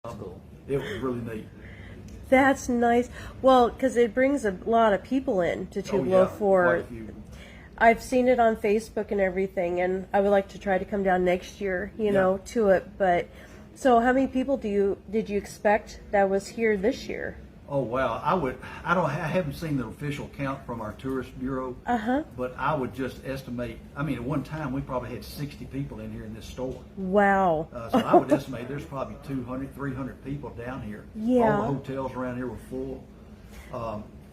Cool. It was really neat. That's nice. Well, because it brings a lot of people in to Tupelo for. Quite a few. I've seen it on Facebook and everything, and I would like to try to come down next year, to it. But so, how many people did you expect that was here this year? Oh wow! I haven't seen the official count from our tourist bureau. But I would just estimate. I mean, at one time we probably had 60 people in here in this store. Wow. So I would estimate there's probably 200, 300 people down here. Yeah. All the hotels around here were full.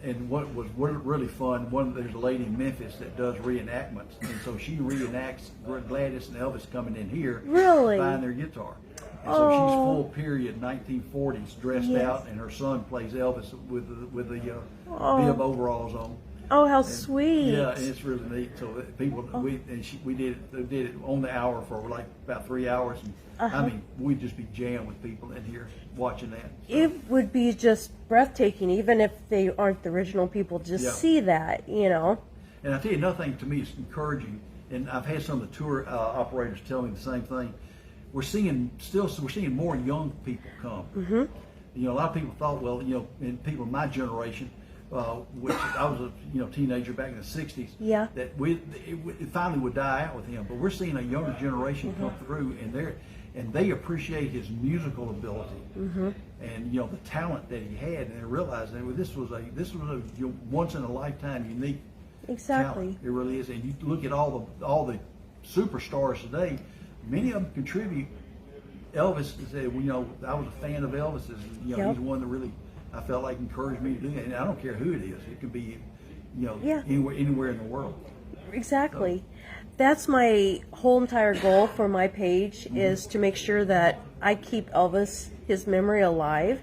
And what was really fun, there's a lady in Memphis that does reenactments, and so she reenacts Gladys and Elvis coming in here, Really? buying their guitar. And so she's full period 1940s dressed out, and her son plays Elvis with the bib overalls on. Oh, how And, sweet! Yeah, and it's really neat. So people, we did it on the hour for like about 3 hours, and I mean, we'd just be jammed with people in here watching that. So. It would be just breathtaking, even if they aren't the original people. Just see that, And I tell you, another thing to me is encouraging, and I've had some of the tour operators tell me the same thing. We're seeing more young people come. A lot of people thought, well, and people in my generation, which I was a teenager back in the '60s, that it finally would die out with him. But we're seeing a younger generation come through, and they appreciate his musical ability and the talent that he had, and they realize that this was a once in a lifetime unique talent. It really is. And you look at all the superstars today. Many of them contribute. Elvis said, I was a fan of Elvis's. He's the one that really, I felt like, encouraged me to do that. And I don't care who it is. It could be, anywhere in the world. Exactly. That's my whole entire goal for my page is to make sure that I keep Elvis, his memory alive,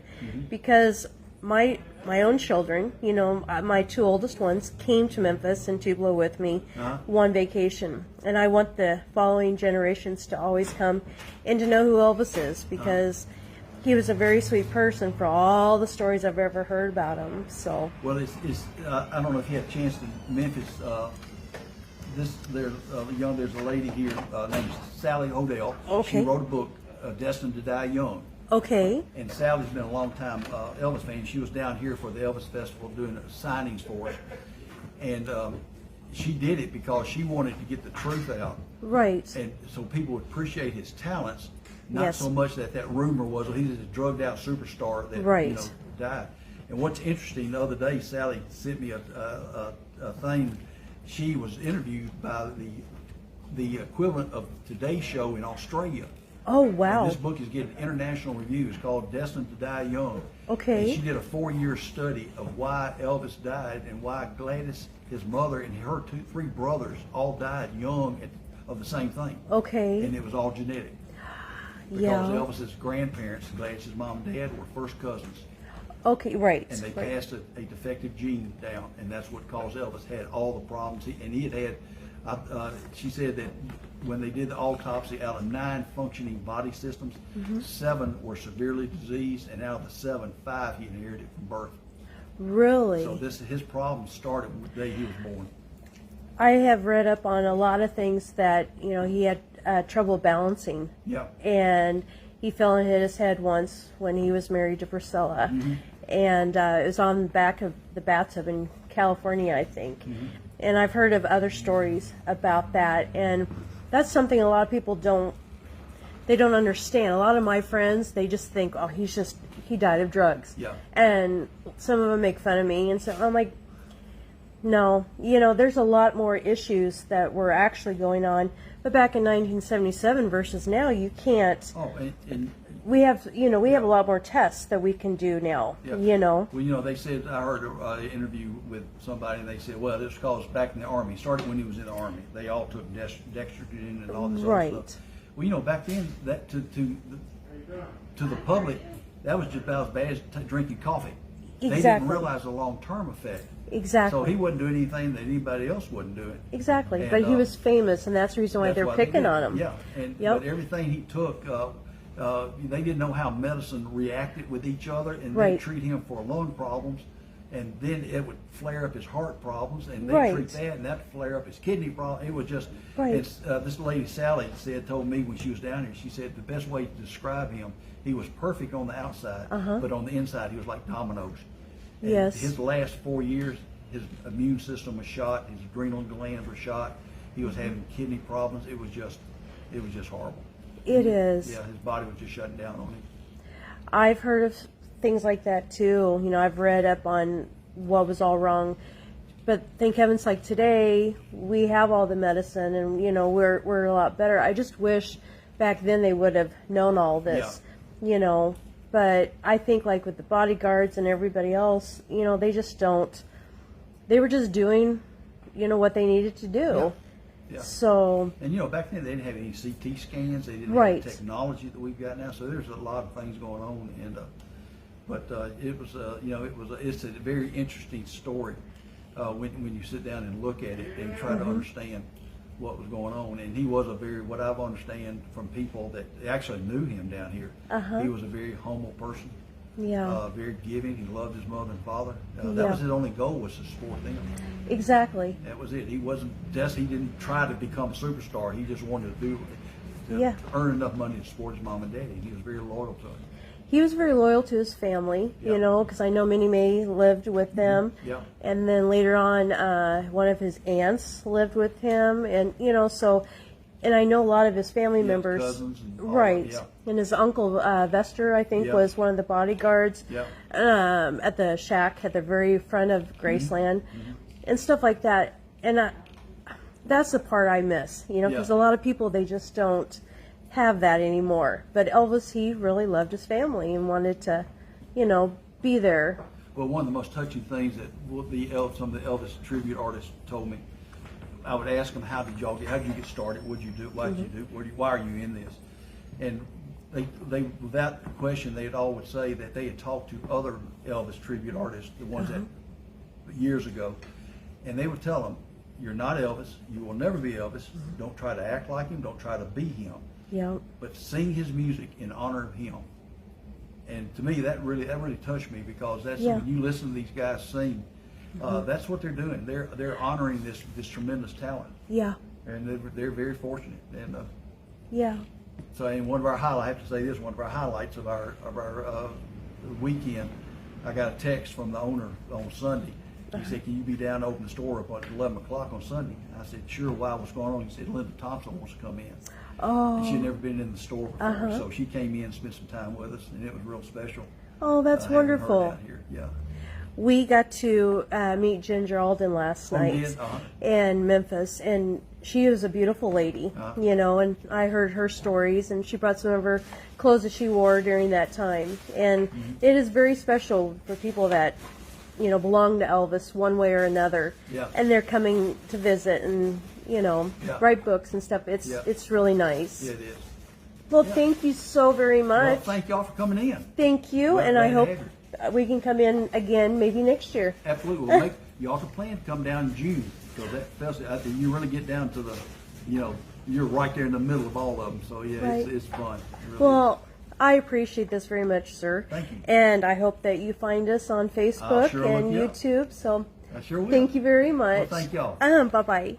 because my own children, my two oldest ones came to Memphis and Tupelo with me one vacation, and I want the following generations to always come and to know who Elvis is, because he was a very sweet person for all the stories I've ever heard about him. So well, I don't know if you had a chance to Memphis. There's a lady here named Sally Odell. Okay. She wrote a book, Destined to Die Young. Okay. And Sally's been a long time Elvis fan. She was down here for the Elvis Festival doing signings for us. And she did it because she wanted to get the truth out. Right. And so people would appreciate his talents, not so much that rumor was, well, he's a drugged out superstar that died. And what's interesting, the other day, Sally sent me a thing. She was interviewed by the equivalent of Today's Show in Australia. Oh, wow. And this book is getting international reviews. It's called Destined to Die Young. Okay. And she did a 4-year study of why Elvis died and why Gladys, his mother, and her 3 brothers all died young of the same thing. Okay. And it was all genetic. Because Elvis's grandparents, Gladys's mom and dad, were first cousins. Okay, right. And they passed a defective gene down, and that's what caused Elvis. Had all the problems. And he had she said that when they did the autopsy, out of 9 functioning body systems, 7 were severely diseased, and out of the 7, 5 he inherited from birth. Really? So his problem started the day he was born. I have read up on a lot of things that, he had trouble balancing. Yeah. And he fell and hit his head once when he was married to Priscilla. And it was on the back of the bathtub in California, I think. And I've heard of other stories about that. And that's something a lot of people don't understand. A lot of my friends, they just think, oh, he died of drugs. Yeah. And some of them make fun of me. And so I'm like, no, there's a lot more issues that were actually going on. But back in 1977 versus now, you can't. Oh, and we have a lot more tests that we can do now. Well, they said, I heard an interview with somebody, and they said, well, this was because back in the Army. He started when he was in the Army. They all took dextrogen and all this other stuff. Well, back then, that to the public, that was just about as bad as drinking coffee. Exactly. They didn't realize the long-term effect. Exactly. So he wasn't doing anything that anybody else wasn't doing. Exactly. And, but he was famous, and that's the reason why they're picking on him. Yeah. But everything he took, they didn't know how medicine reacted with each other, and they treat him for lung problems. And then it would flare up his heart problems, and they Right. treat that, and that flare up his kidney problem. It was just, Right. it's, this lady Sally told me when she was down here, she said the best way to describe him, he was perfect on the outside, but on the inside he was like dominoes. And Yes. his last 4 years, his immune system was shot, his adrenal glands were shot, he was having kidney problems. It was just horrible. It is. Yeah, his body was just shutting down on him. I've heard of things like that too. You know, I've read up on what was all wrong. But thank heavens, like today, we have all the medicine, and you know, we're a lot better. I just wish back then they would have known all this. You know, but I think like with the bodyguards and everybody else, you know, they just don't. They were just doing, you know, what they needed to do. Yeah. So. And you know, back then they didn't have any CT scans. They didn't Right. have the technology that we've got now. So there's a lot of things going on. And but it was, you know, it's a very interesting story when you sit down and look at it and try to understand what was going on. And he was what I've understand from people that actually knew him down here. He was a very humble person. Yeah. Very giving. He loved his mother and father. That Yeah. was his only goal, was to support them. Exactly. That was it. He didn't try to become a superstar. He just wanted to Yeah. to earn enough money to support his mom and daddy. He was very loyal to them. He was very loyal to his family, you Yeah. know, because I know Minnie Mae lived with them. Yeah. And then later on, one of his aunts lived with him. And, you know, so, and I know a lot of his family members. Cousins and all Right. that, yeah. And his uncle, Vester, I think, Yeah. was one of the bodyguards Yeah. at the shack at the very front of Graceland and stuff like that. And that's the part I miss, you know, because Yeah. a lot of people, they just don't have that anymore. But Elvis, he really loved his family and wanted to, you know, be there. Well, one of the most touching things that some of the Elvis tribute artists told me, I would ask them, how did you get started? What did you do? Why did you do? Why are you in this? And they without question, they'd all would say that they had talked to other Elvis tribute artists, the ones that years ago, and they would tell them, you're not Elvis. You will never be Elvis. Don't try to act like him. Don't try to be him. Yeah. But sing his music in honor of him. And to me, that really touched me, because that's when you listen to these guys sing, that's what they're doing. They're honoring this tremendous talent. Yeah. And they're very fortunate. And Yeah. so, and one of our highlights, I have to say this, one of our highlights of our weekend, I got a text from the owner on Sunday. He said, "Can you be down to open the store up at 11 o'clock on Sunday?" I said, "Sure." Why? What's going on? He said, "Linda Thompson wants to come in." Oh. And she'd never been in the store before, so she came in and spent some time with us, and it was real special. Oh, that's having her wonderful. down here. Yeah. We got to meet Ginger Alden last night did? in Memphis, and she was a beautiful lady, you know, and I heard her stories, and she brought some of her clothes that she wore during that time. And it is very special for people that, you know, belong to Elvis one way or another. Yeah. And they're coming to visit and, you know, write books and stuff. It's really nice. Yeah, it is. Well, thank you so very much. Well, thank y'all for coming in. Thank you, Glad- and I glad hope to have we can come in again maybe next year. Absolutely. We'll y'all can plan to come down in June, because that festival, you really get down to the, you know, you're right there in the middle of all of them. So yeah, Right. it's fun. It really Well, I appreciate this very much, sir. Thank you. And I hope that you find us on Facebook sure and look you up. YouTube. So is. I sure will. thank you very much. Well, thank y'all. Bye-bye.